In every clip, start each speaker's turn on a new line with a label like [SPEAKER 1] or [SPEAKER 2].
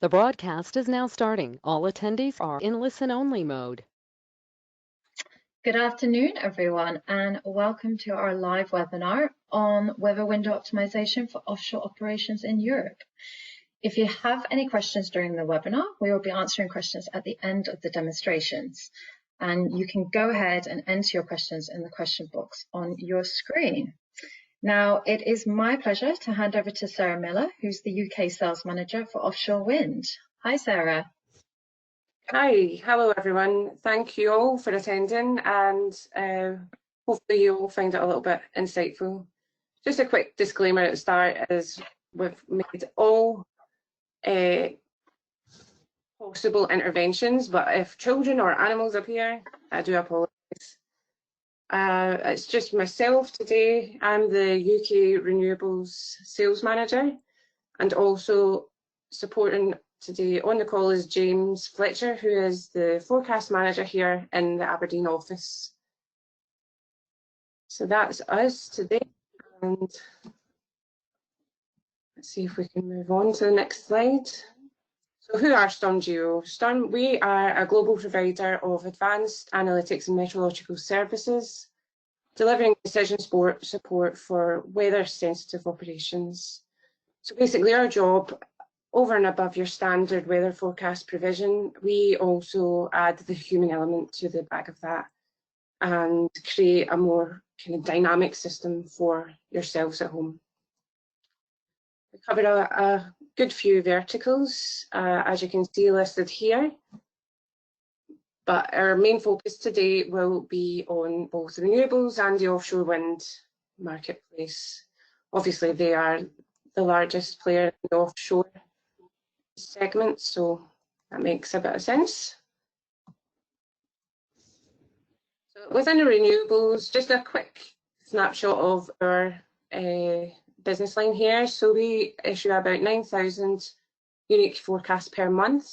[SPEAKER 1] The broadcast is now starting. All attendees are in listen-only mode.
[SPEAKER 2] Good afternoon, everyone, and welcome to our live webinar on weather window optimization for offshore operations in Europe. If you have any questions during the webinar, we will be answering questions at the end of the demonstrations. And you can go ahead and enter your questions in the question box on your screen. Now, it is my pleasure to hand over to Sarah Miller, who's the UK Sales Manager for Offshore Wind. Hi, Sarah.
[SPEAKER 3] Hi, hello everyone. Thank you all for attending, and hopefully you'll find it a little bit insightful. Just a quick disclaimer at the start is we've made all possible interventions, but if children or animals appear, I do apologise. It's just myself today. I'm the UK Renewables Sales Manager, and also supporting today on the call is James Fletcher, who is the Forecast Manager here in the Aberdeen office. So that's us today, and let's see if we can move on to the next slide. So who are Stormgeo? We are a global provider of advanced analytics and meteorological services, delivering decision support for weather-sensitive operations. So basically our job, over and above your standard weather forecast provision, we also add the human element to the back of that and create a more kind of dynamic system for yourselves at home. We covered a good few verticals, as you can see listed here, but our main focus today will be on both renewables and the offshore wind marketplace. Obviously, they are the largest player in the offshore segment, so that makes a bit of sense. So within the renewables, just a quick snapshot of our business line here. So we issue about 9,000 unique forecasts per month,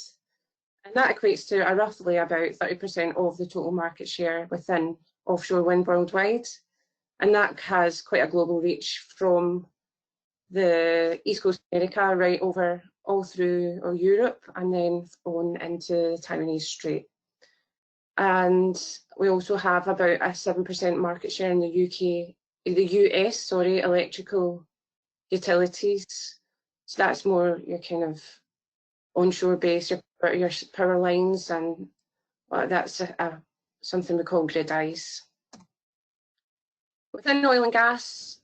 [SPEAKER 3] and that equates to roughly about 30% of the total market share within offshore wind worldwide, and that has quite a global reach from the East Coast of America right over all through Europe and then on into the Taiwanese Strait. And we also have about a 7% market share in the US, electrical utilities. So that's more your kind of onshore base, your power lines, and that's something we call grid eyes. Within oil and gas,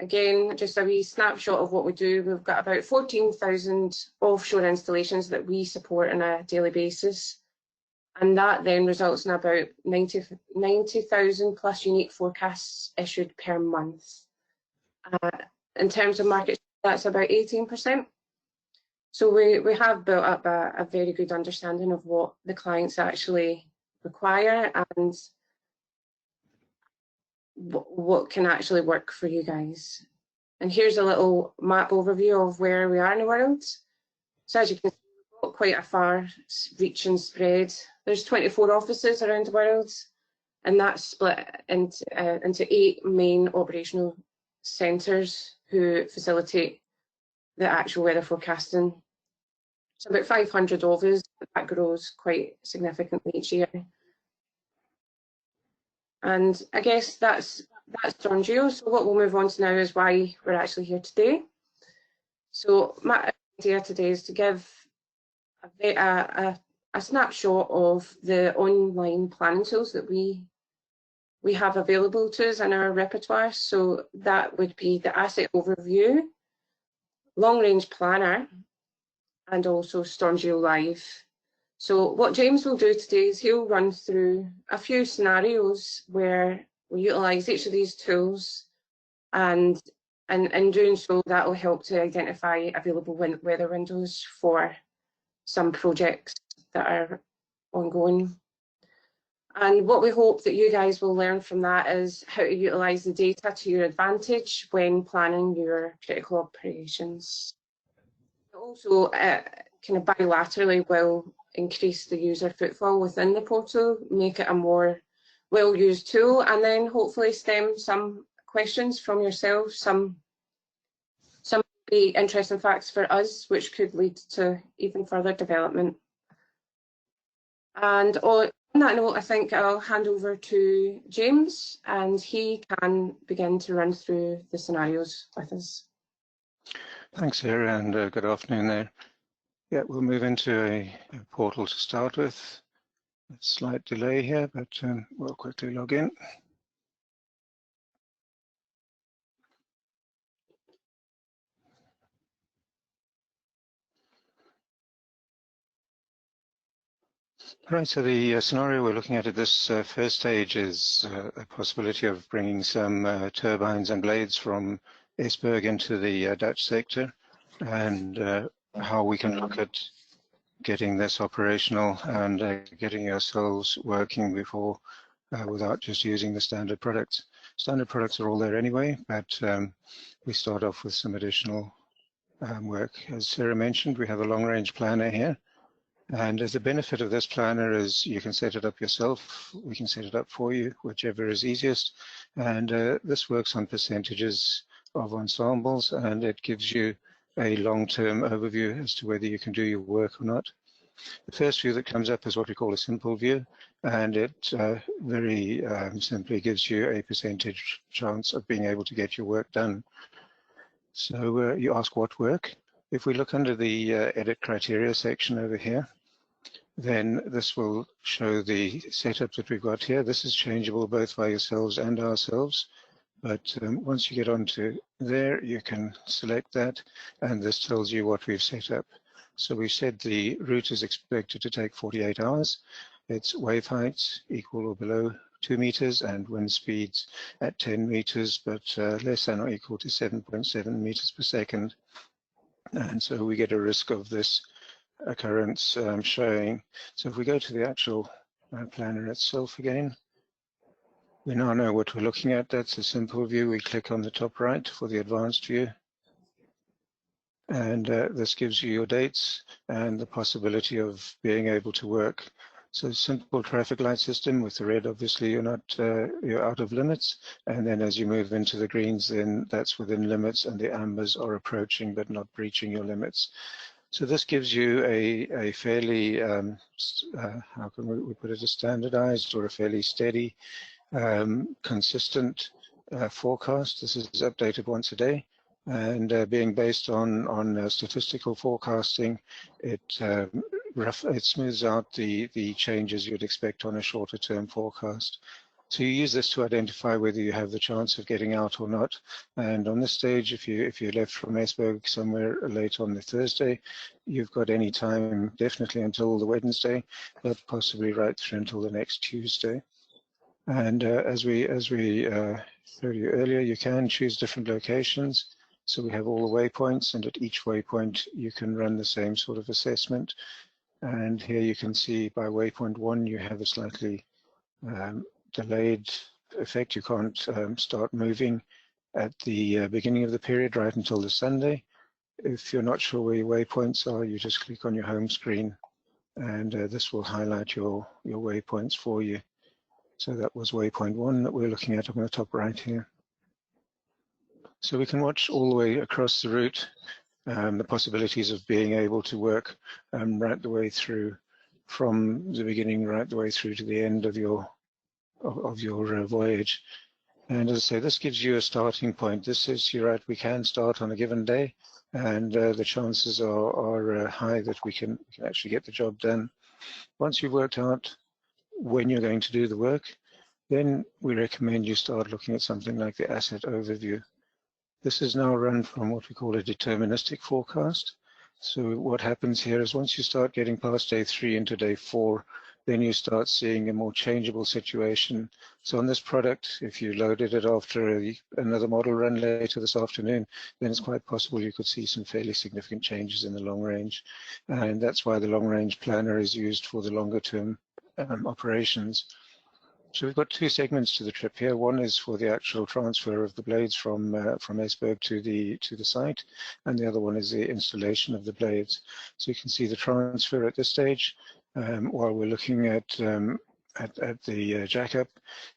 [SPEAKER 3] again, just a wee snapshot of what we do. We've got about 14,000 offshore installations that we support on a daily basis. And that then results in about 90,000 plus unique forecasts issued per month. In terms of market share, that's about 18%. So we have built up a very good understanding of what the clients actually require and what can actually work for you guys. And here's a little map overview of where we are in the world. So as you can see, we've got quite a far reach and spread. There's 24 offices around the world, and that's split into 8 main operational centres who facilitate the actual weather forecasting. So about 500 of us, that grows quite significantly each year. And I guess that's Stormgeo. So what we'll move on to now is why we're actually here today. So my idea today is to give a snapshot of the online planning tools that we have available to us in our repertoire. So that would be the asset overview, long range planner, and also Stormgeo Live. So what James will do today is he'll run through a few scenarios where we utilise each of these tools, and in doing so, that will help to identify available weather windows for some projects that are ongoing. And what we hope that you guys will learn from that is how to utilise the data to your advantage when planning your critical operations. Also, kind of bilaterally will increase the user footfall within the portal, make it a more well-used tool, and then hopefully stem some questions from yourselves, some be interesting facts for us, which could lead to even further development. And on that note, I think I'll hand over to James, and he can begin to run through the scenarios with us.
[SPEAKER 4] Thanks, Sarah, and good afternoon there. Yeah, we'll move into a portal to start with. A slight delay here, but we'll quickly log in. Right, so the scenario we're looking at this first stage is a possibility of bringing some turbines and blades from Esbjerg into the Dutch sector, and how we can look at getting this operational and getting ourselves working before without just using the standard products. Standard products are all there anyway, but we start off with some additional work. As Sarah mentioned, we have a long-range planner here. And as the benefit of this planner is you can set it up yourself, we can set it up for you, whichever is easiest. And this works on percentages of ensembles, and it gives you a long-term overview as to whether you can do your work or not. The first view that comes up is what we call a simple view, and it very simply gives you a percentage chance of being able to get your work done. So you ask what work. If we look under the edit criteria section over here, then this will show the setup that we've got here. This is changeable both by yourselves and ourselves, but once you get onto there, you can select that, and this tells you what we've set up. So we've said the route is expected to take 48 hours. Its wave heights equal or below 2 meters and wind speeds at 10 meters, but less than or equal to 7.7 meters per second. And so we get a risk of this occurrence showing. So if we go to the actual planner itself again, we now know what we're looking at. That's a simple view. We click on the top right for the advanced view. And this gives you your dates and the possibility of being able to work. So simple traffic light system with the red, obviously you're out of limits. And then as you move into the greens, then that's within limits, and the ambers are approaching but not breaching your limits. So this gives you a fairly, how can we put it, a standardized or a fairly steady, consistent forecast. This is updated once a day, and being based on statistical forecasting, it smooths out the changes you'd expect on a shorter term forecast. So you use this to identify whether you have the chance of getting out or not. And on this stage, if you left from Esbjerg somewhere late on the Thursday, you've got any time definitely until the Wednesday, but possibly right through until the next Tuesday. And as we showed you earlier, you can choose different locations. So we have all the waypoints, and at each waypoint you can run the same sort of assessment. And here you can see by waypoint 1 you have a slightly delayed effect. You can't start moving at the beginning of the period right until the Sunday. If you're not sure where your waypoints are, you just click on your home screen, and this will highlight your waypoints for you. So that was waypoint 1 that we're looking at on the top right here. So we can watch all the way across the route the possibilities of being able to work right the way through, from the beginning right the way through to the end of your voyage. And as I say, this gives you a starting point. This is, you're right, we can start on a given day, and the chances are high that we can actually get the job done. Once you've worked out when you're going to do the work, then we recommend you start looking at something like the asset overview. This is now run from what we call a deterministic forecast. So what happens here is once you start getting past day 3 into day 4, then you start seeing a more changeable situation. So on this product, if you loaded it after another model run later this afternoon, then it's quite possible you could see some fairly significant changes in the long range. And that's why the long range planner is used for the longer term operations. So we've got 2 segments to the trip here. One is for the actual transfer of the blades from Esbjerg to the site, and the other one is the installation of the blades. So you can see the transfer at this stage. While we're looking at at the jackup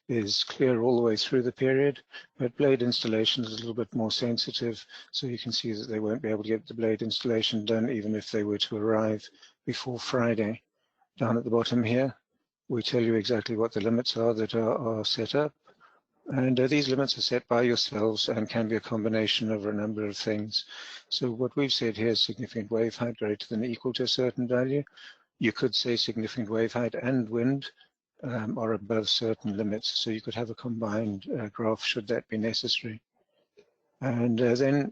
[SPEAKER 4] is clear all the way through the period, but blade installation is a little bit more sensitive, so you can see that they won't be able to get the blade installation done even if they were to arrive before Friday. Down at the bottom here, we tell you exactly what the limits are that are set up, and these limits are set by yourselves and can be a combination of a number of things. So what we've said here is significant wave height greater than or equal to a certain value. You could say significant wave height and wind are above certain limits, so you could have a combined graph should that be necessary. And then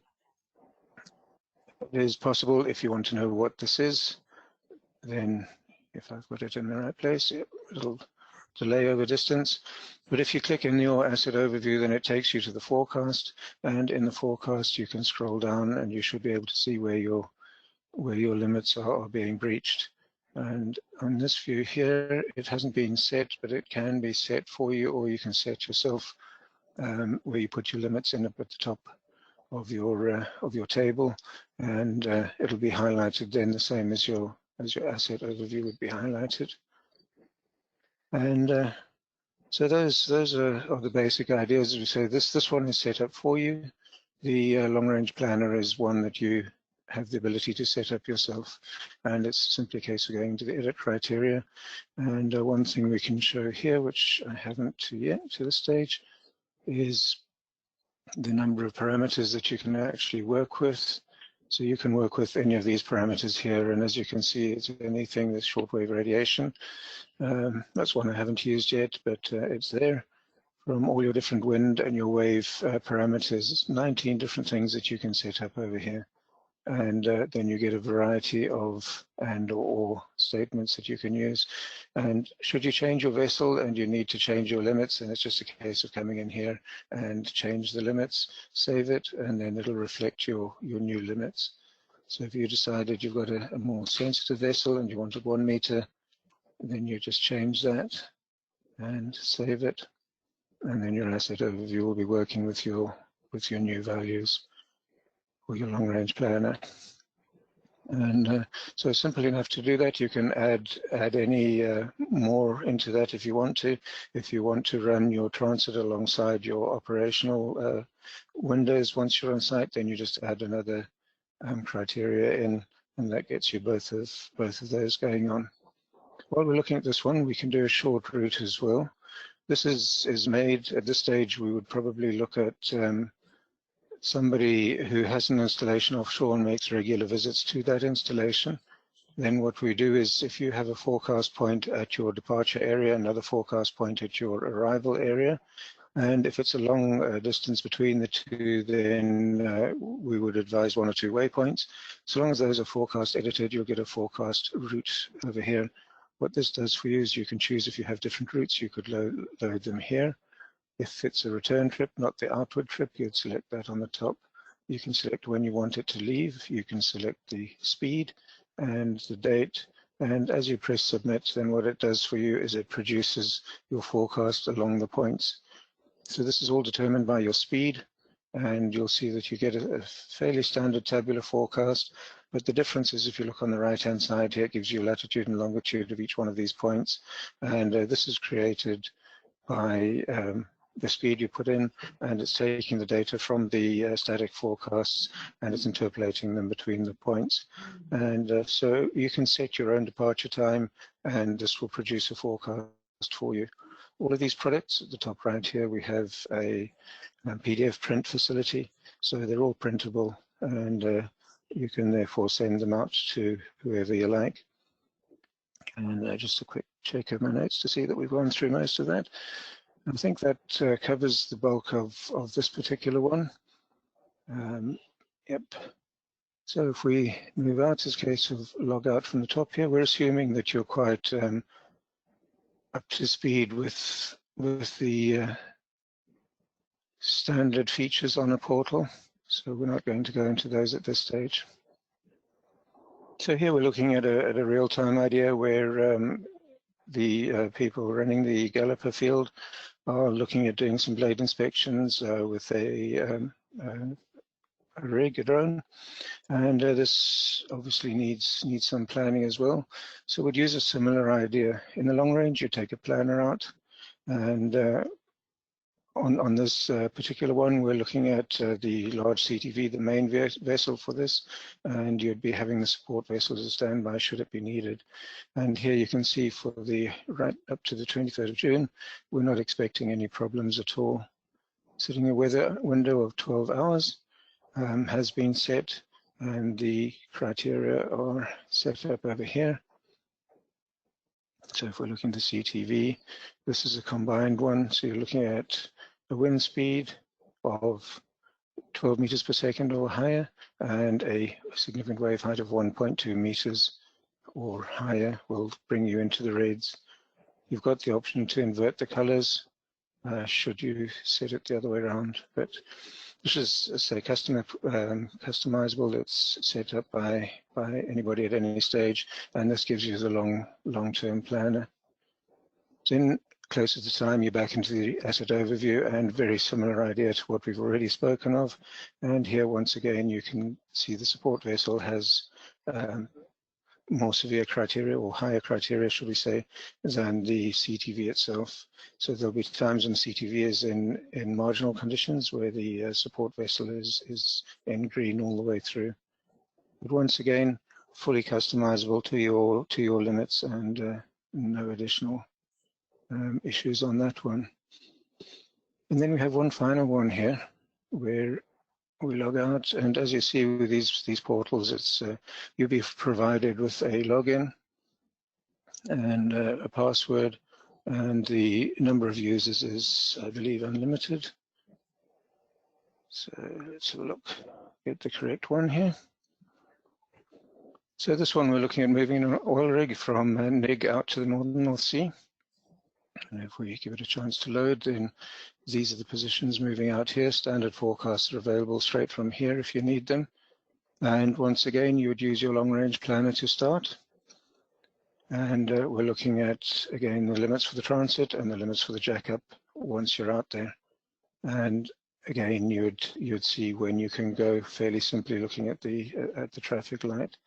[SPEAKER 4] it is possible, if you want to know what this is, then if I've got it in the right place, it'll delay over distance. But if you click in your asset overview, then it takes you to the forecast, and in the forecast you can scroll down and you should be able to see where your limits are being breached. And on this view here, it hasn't been set, but it can be set for you, or you can set yourself where you put your limits in up at the top of your table, and it'll be highlighted then the same as your asset overview would be highlighted. And so those are the basic ideas. As we say, this one is set up for you. The long-range planner is one that you have the ability to set up yourself, and it's simply a case of going to the edit criteria. And one thing we can show here, which I haven't yet to this stage, is the number of parameters that you can actually work with. So you can work with any of these parameters here, and as you can see, it's anything with shortwave radiation. That's one I haven't used yet, but it's there. From all your different wind and your wave parameters, 19 different things that you can set up over here. And then you get a variety of and/or statements that you can use. And should you change your vessel and you need to change your limits, then it's just a case of coming in here and change the limits, save it, and then it'll reflect your new limits. So if you decided you've got a more sensitive vessel and you wanted 1 meter, then you just change that and save it, and then your asset overview will be working with your new values or your long-range planner. And so simple enough to do that. You can add any more into that if you want to. If you want to run your transit alongside your operational windows once you're on site, then you just add another criteria in, and that gets you both of those going on. While we're looking at this one, we can do a short route as well. This is made at this stage. We would probably look at somebody who has an installation offshore and makes regular visits to that installation. Then what we do is, if you have a forecast point at your departure area, another forecast point at your arrival area, and if it's a long distance between the two, then we would advise 1 or 2 waypoints. So long as those are forecast edited, you'll get a forecast route over here. What this does for you is you can choose, if you have different routes, you could load them here. If it's a return trip, not the outward trip, you'd select that on the top. You can select when you want it to leave. You can select the speed and the date. And as you press submit, then what it does for you is it produces your forecast along the points. So this is all determined by your speed, and you'll see that you get a fairly standard tabular forecast. But the difference is, if you look on the right-hand side here, it gives you latitude and longitude of each one of these points. And this is created by the speed you put in, and it's taking the data from the static forecasts and it's interpolating them between the points. And so you can set your own departure time, and this will produce a forecast for you. All of these products at the top right here, we have a PDF print facility, so they're all printable, and you can therefore send them out to whoever you like. And just a quick check of my notes to see that we've gone through most of that. I think that covers the bulk of this particular one. Yep. So if we move out, this case of log out from the top here, we're assuming that you're quite up to speed with the standard features on a portal. So we're not going to go into those at this stage. So here we're looking at a real-time idea where the people running the Galloper field are looking at doing some blade inspections with a rig, a drone, and this obviously needs some planning as well. So we'd use a similar idea. In the long range, you take a planner out, and on this particular one, we're looking at the large CTV, the main vessel for this, and you'd be having the support vessels as standby should it be needed. And here you can see for the right up to the 23rd of June, we're not expecting any problems at all. Setting a weather window of 12 hours has been set, and the criteria are set up over here. So if we're looking at the CTV, this is a combined one. So you're looking at a wind speed of 12 meters per second or higher, and a significant wave height of 1.2 meters or higher will bring you into the reds. You've got the option to invert the colors should you set it the other way around, but this is, say, customizable. It's set up by anybody at any stage, and this gives you the long-term planner. Then closer to time, you're back into the asset overview, and very similar idea to what we've already spoken of. And here, once again, you can see the support vessel has more severe criteria, or higher criteria, should we say, than the CTV itself. So there'll be times when CTV is in marginal conditions where the support vessel is in green all the way through. But once again, fully customizable to your limits, and no additional issues on that one. And then we have one final one here where we log out, and as you see with these portals, it's you'll be provided with a login and a password, and the number of users is, I believe, unlimited. So let's have a look, get the correct one here. So this one, we're looking at moving an oil rig from Nig out to the North Sea. And if we give it a chance to load, then these are the positions moving out here. Standard forecasts are available straight from here if you need them. And once again, you would use your long-range planner to start. And we're looking at, again, the limits for the transit and the limits for the jackup once you're out there. And again, you'd see when you can go, fairly simply looking at the traffic light.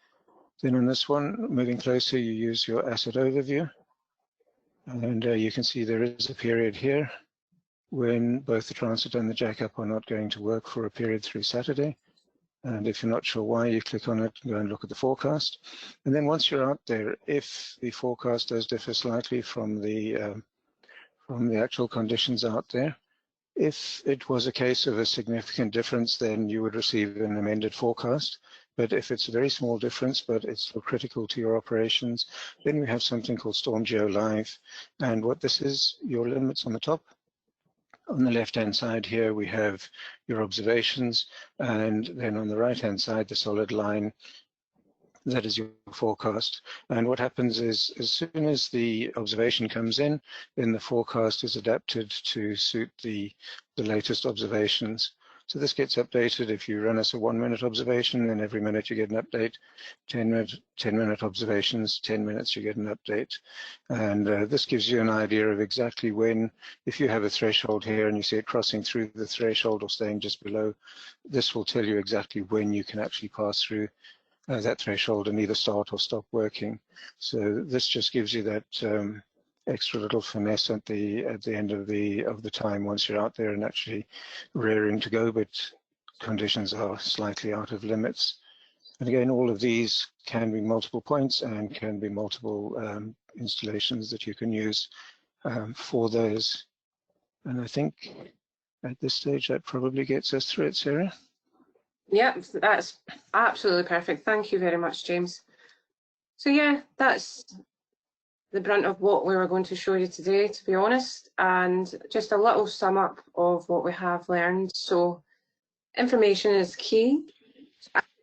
[SPEAKER 4] Then on this one, moving closer, you use your asset overview. And you can see there is a period here when both the transit and the jackup are not going to work for a period through Saturday. And if you're not sure why, you click on it and go and look at the forecast. And then once you're out there, if the forecast does differ slightly from the actual conditions out there, if it was a case of a significant difference, then you would receive an amended forecast. But if it's a very small difference, but it's still critical to your operations, then we have something called Stormgeo Live. And what this is, your limits on the top. On the left-hand side here, we have your observations, and then on the right-hand side, the solid line, that is your forecast. And what happens is, as soon as the observation comes in, then the forecast is adapted to suit the latest observations. So this gets updated. If you run us a 1-minute observation, then every minute you get an update. 10-minute observations, 10 minutes you get an update. And this gives you an idea of exactly when, if you have a threshold here and you see it crossing through the threshold or staying just below, this will tell you exactly when you can actually pass through that threshold and either start or stop working. So this just gives you that extra little finesse at the end of the time once you're out there and actually rearing to go, but conditions are slightly out of limits. And again, all of these can be multiple points and can be multiple installations that you can use for those. And I think at this stage that probably gets us through it, Sarah.
[SPEAKER 3] Yep, that's absolutely perfect. Thank you very much, James. So yeah, that's the brunt of what we were going to show you today, to be honest, and just a little sum up of what we have learned. So information is key.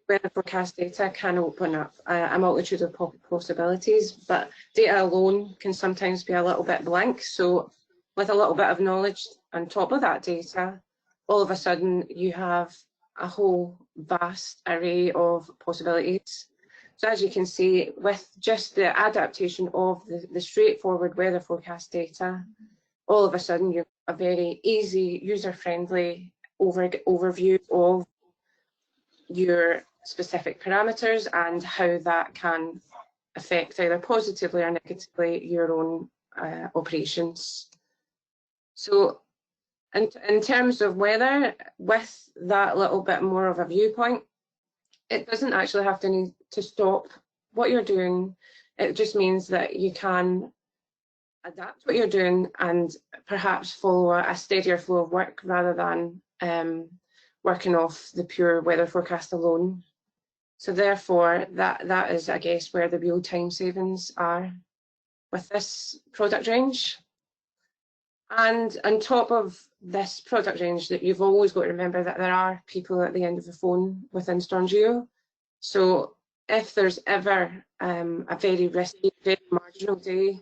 [SPEAKER 3] Weather forecast data can open up a multitude of possibilities, but data alone can sometimes be a little bit blank. So with a little bit of knowledge on top of that data, all of a sudden you have a whole vast array of possibilities. So as you can see, with just the adaptation of the straightforward weather forecast data, all of a sudden you have a very easy, user-friendly overview of your specific parameters and how that can affect either positively or negatively your own operations. So in terms of weather, with that little bit more of a viewpoint, it doesn't actually have to need to stop what you're doing. It just means that you can adapt what you're doing and perhaps follow a steadier flow of work rather than working off the pure weather forecast alone. So therefore, that is, I guess, where the real time savings are with this product range. And on top of this product range, that you've always got to remember that there are people at the end of the phone within Stormgeo. So if there's ever a very risky, very marginal day,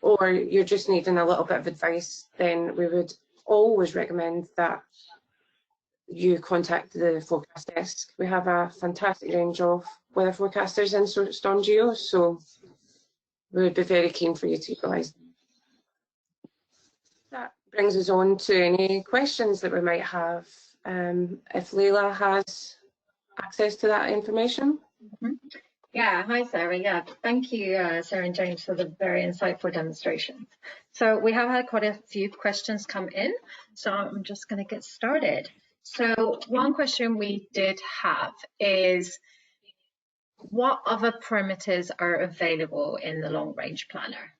[SPEAKER 3] or you're just needing a little bit of advice, then we would always recommend that you contact the forecast desk. We have a fantastic range of weather forecasters in Stormgeo, so we would be very keen for you to utilise them. That brings us on to any questions that we might have. If Leila has access to that information.
[SPEAKER 2] Mm-hmm. Yeah, hi Sarah. Yeah, thank you, Sarah and James, for the very insightful demonstrations. So we have had quite a few questions come in, so I'm just going to get started. So one question we did have is, what other parameters are available in the long range planner?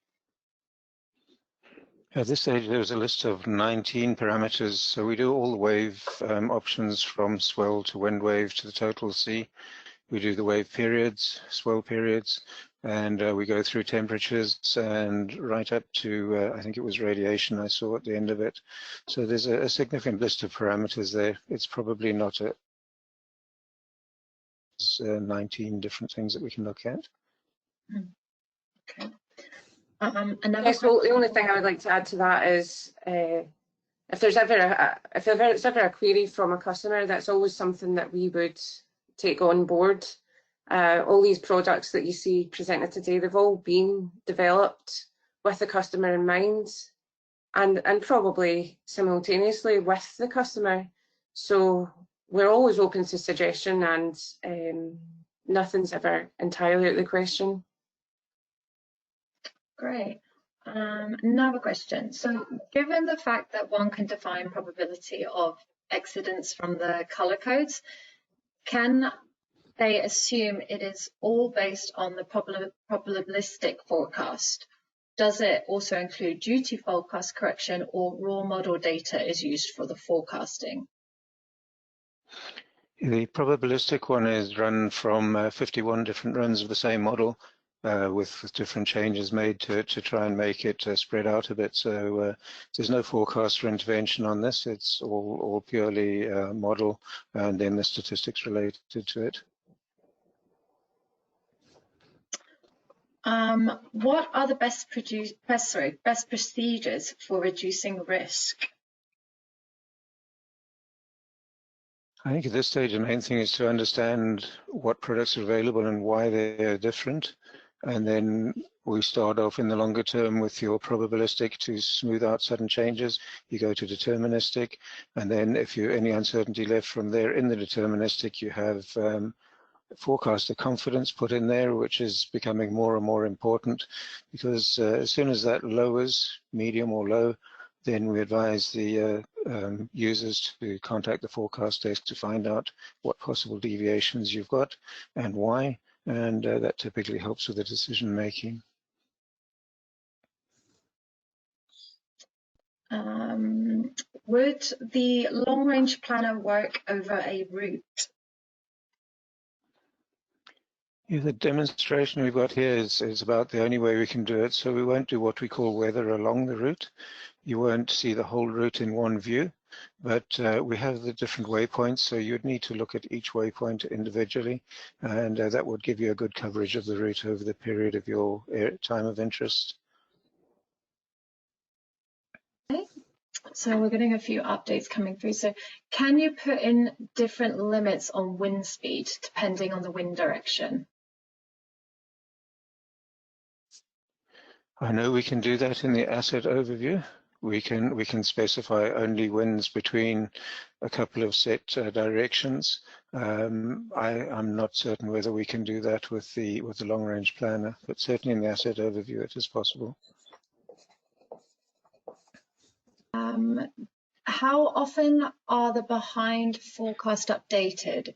[SPEAKER 4] At this stage, there's a list of 19 parameters. So we do all the wave options from swell to wind wave to the total sea. We do the wave periods, swell periods, and we go through temperatures and right up to, I think it was radiation I saw at the end of it. So there's a significant list of parameters there. It's probably not 19 different things that we can look at.
[SPEAKER 2] Okay.
[SPEAKER 3] So the only thing I would like to add to that is if there's ever a query from a customer, that's always something that we would take on board. All these products that you see presented today, they've all been developed with the customer in mind and probably simultaneously with the customer. So we're always open to suggestion, and nothing's ever entirely out of the question.
[SPEAKER 2] Great. Another question. So given the fact that one can define probability of exceedance from the color codes, can they assume it is all based on the probabilistic forecast? Does it also include duty forecast correction, or raw model data is used for the forecasting?
[SPEAKER 4] The probabilistic one is run from 51 different runs of the same model with different changes made to it to try and make it spread out a bit. So there's no forecast or intervention on this. It's all purely model and then the statistics related to it.
[SPEAKER 2] What are the best procedures for reducing risk?
[SPEAKER 4] I think at this stage, the main thing is to understand what products are available and why they're different. And then we start off in the longer term with your probabilistic to smooth out sudden changes. You go to deterministic. And then if you any uncertainty left from there in the deterministic, you have forecaster confidence put in there, which is becoming more and more important, because as soon as that lowers, medium or low, then we advise the users to contact the forecast desk to find out what possible deviations you've got and why, and that typically helps with the decision making.
[SPEAKER 2] Would the long-range planner work over a route?
[SPEAKER 4] Yeah, the demonstration we've got here is about the only way we can do it. So we won't do what we call weather along the route. You won't see the whole route in one view, but we have the different waypoints. So you'd need to look at each waypoint individually, and that would give you a good coverage of the route over the period of your time of interest.
[SPEAKER 2] Okay. So we're getting a few updates coming through. So can you put in different limits on wind speed depending on the wind direction?
[SPEAKER 4] I know we can do that in the asset overview. we can specify only winds between a couple of set directions. I'm not certain whether we can do that with the long range planner, but certainly in the asset overview it is possible.
[SPEAKER 2] How often are the behind forecast updated?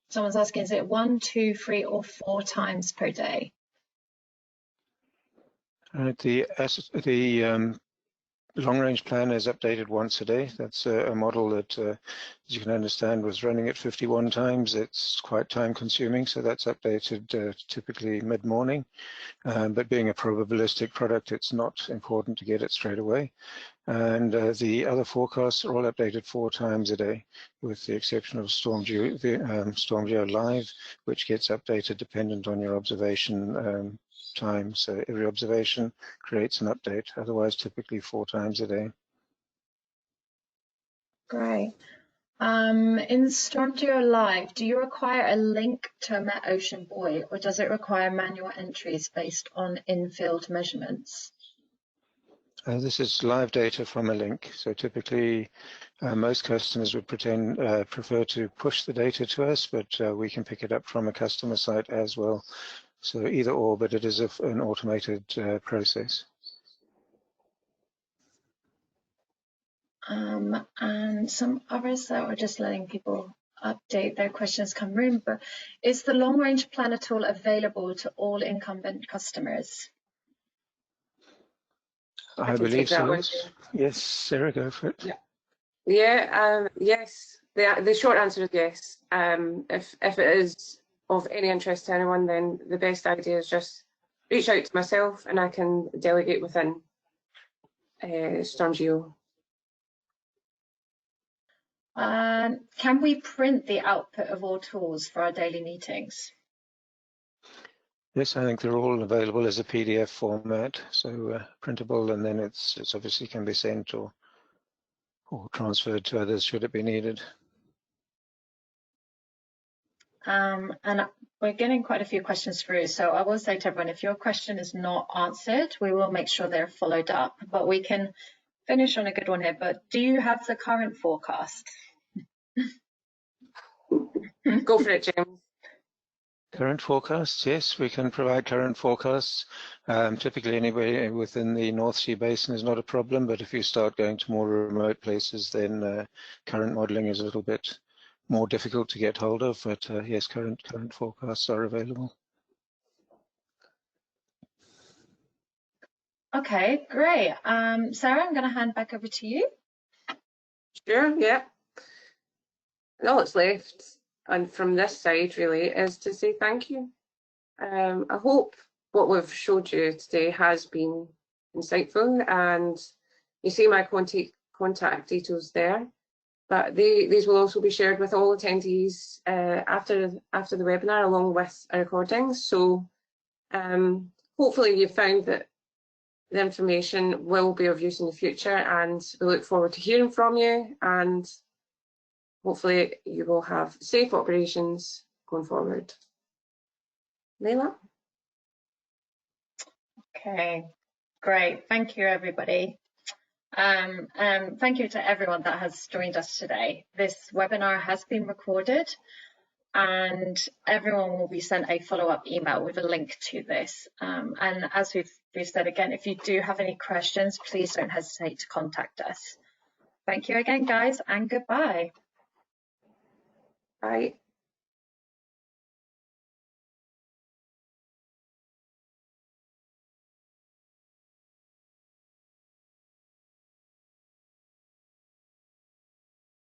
[SPEAKER 2] Someone's asking, is it 1, 2, 3, or 4 times per day?
[SPEAKER 4] The long-range plan is updated once a day. That's a model that, as you can understand, was running at 51 times. It's quite time-consuming, so that's updated typically mid-morning. But being a probabilistic product, it's not important to get it straight away. And the other forecasts are all updated 4 times a day, with the exception of Stormgeo Live, which gets updated dependent on your observation time. So every observation creates an update, otherwise typically 4 times a day.
[SPEAKER 2] Great. In Stormgeo Live, do you require a link to a Met Ocean buoy, or does it require manual entries based on in-field measurements?
[SPEAKER 4] This is live data from a link. So typically most customers would prefer to push the data to us, but we can pick it up from a customer site as well. So either or, but it is an automated process.
[SPEAKER 2] And some others that are just letting people update their questions come in, but is the long range planner tool available to all incumbent customers?
[SPEAKER 4] I believe so. Yes, Sarah, go for it.
[SPEAKER 3] Yeah, yes. The short answer is yes. If it is of any interest to anyone, then the best idea is just reach out to myself and I can delegate within Stormgeo.
[SPEAKER 2] Can we print the output of all tools for our daily meetings?
[SPEAKER 4] Yes, I think they're all available as a PDF format, so printable, and then it's obviously can be sent or transferred to others should it be needed.
[SPEAKER 2] And we're getting quite a few questions through, so I will say to everyone, if your question is not answered, we will make sure they're followed up, but we can finish on a good one here. But do you have the current forecast?
[SPEAKER 3] Go for it, James.
[SPEAKER 4] Current forecasts, yes, we can provide current forecasts. Typically anywhere within the North Sea Basin is not a problem, but if you start going to more remote places, then current modelling is a little bit more difficult to get hold of, but yes, current forecasts are available.
[SPEAKER 2] Okay, great. Sarah, I'm going to hand back over to you.
[SPEAKER 3] Sure, yeah. And all that's left, and from this side really, is to say thank you. I hope what we've showed you today has been insightful, and you see my contact details there. But these will also be shared with all attendees after the webinar, along with a recording. So hopefully you've found that the information will be of use in the future, and we look forward to hearing from you, and hopefully you will have safe operations going forward. Leila?
[SPEAKER 2] Okay, great. Thank you, everybody. Thank you to everyone that has joined us today. This webinar has been recorded, and everyone will be sent a follow-up email with a link to this. And as we've said again, if you do have any questions, please don't hesitate to contact us. Thank you again, guys, and goodbye.
[SPEAKER 3] Bye.